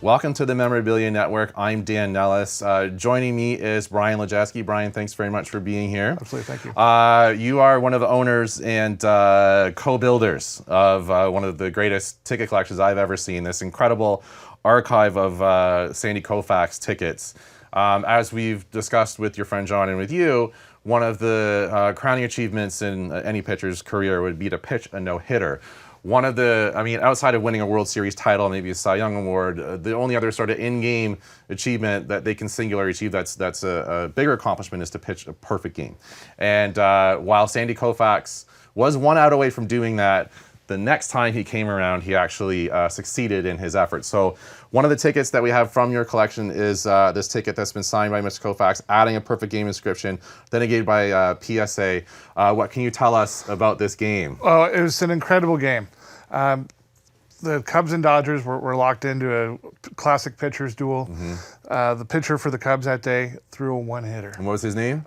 Welcome to the Memorabilia Network. I'm Dan Nelles. Joining me is Brian Lejeski. Brian, thanks very much for being here. Absolutely, thank you. You are one of the owners and co-builders of one of the greatest ticket collections I've ever seen, this incredible archive of Sandy Koufax tickets. As we've discussed with your friend John and with you, one of the crowning achievements in any pitcher's career would be to pitch a no-hitter. One of the, outside of winning a World Series title, maybe a Cy Young Award, the only other sort of in-game achievement that they can singularly achieve that's a bigger accomplishment is to pitch a perfect game. And while Sandy Koufax was 1 out away from doing that, the next time he came around, he actually succeeded in his efforts. So one of the tickets that we have from your collection is this ticket that's been signed by Mr. Koufax, adding a perfect game inscription, authenticated by PSA. What can you tell us about this game? Oh, it was an incredible game. The Cubs and Dodgers were locked into a classic pitchers duel. Mm-hmm. The pitcher for the Cubs that day threw a one-hitter. And what was his name?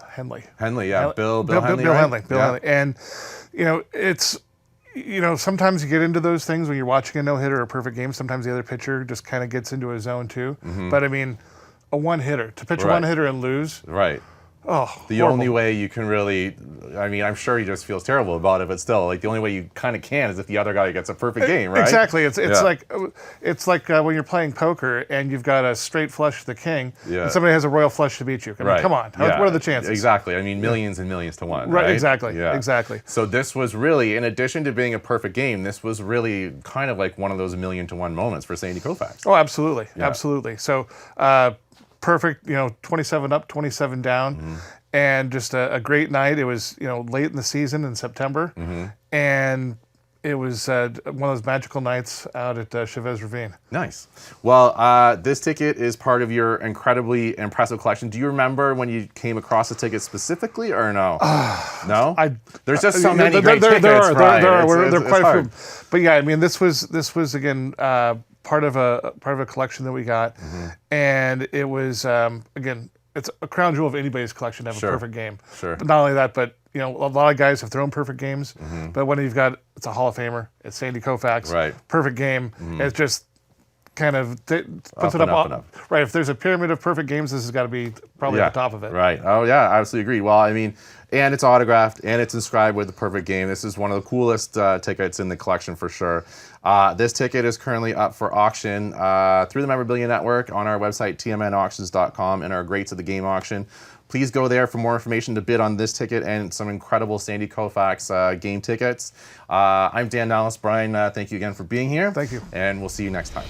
Henley. Henley, yeah. Bill Henley, Bill right? Henley. Bill Henley. And, it's... sometimes you get into those things when you're watching a no-hitter or a perfect game. Sometimes the other pitcher just kind of gets into a zone too. Mm-hmm. But a one-hitter, to pitch a one-hitter and lose. Right. Oh, the horrible. only way you can really, I'm sure he just feels terrible about it, but still, like the only way you kind of can is if the other guy gets a perfect game, right? Exactly. It's like when you're playing poker and you've got a straight flush to the king, and somebody has a royal flush to beat you. Come on, what are the chances? Exactly. Millions and millions to one. Right. Right. Exactly. Yeah. Exactly. So this was really, in addition to being a perfect game, this was really kind of like one of those 1,000,000 to 1 moments for Sandy Koufax. Oh, absolutely, absolutely. So. Perfect, 27 up, 27 down, and just a great night. It was, late in the season in September, and it was one of those magical nights out at Chavez Ravine. Nice. Well, this ticket is part of your incredibly impressive collection. Do you remember when you came across the ticket specifically, or no? No? There's just so many great tickets. There are quite a few. But yeah, this was again. Part of a collection that we got, and it was again, it's a crown jewel of anybody's collection to have a perfect game. Sure. But not only that, but a lot of guys have thrown perfect games, but when you've got, it's a Hall of Famer, it's Sandy Koufax, right? Perfect game. It's just kind of puts it up. Right. If there's a pyramid of perfect games, this has got to be probably at the top of it. Right. Oh yeah, I absolutely agree. Well, and it's autographed and it's inscribed with the perfect game. This is one of the coolest tickets in the collection for sure. This ticket is currently up for auction through the Memorabilia Network on our website, tmnauctions.com, and our Greats of the Game auction. Please go there for more information to bid on this ticket and some incredible Sandy Koufax game tickets. I'm Dan Nelles. Brian, thank you again for being here. Thank you. And we'll see you next time.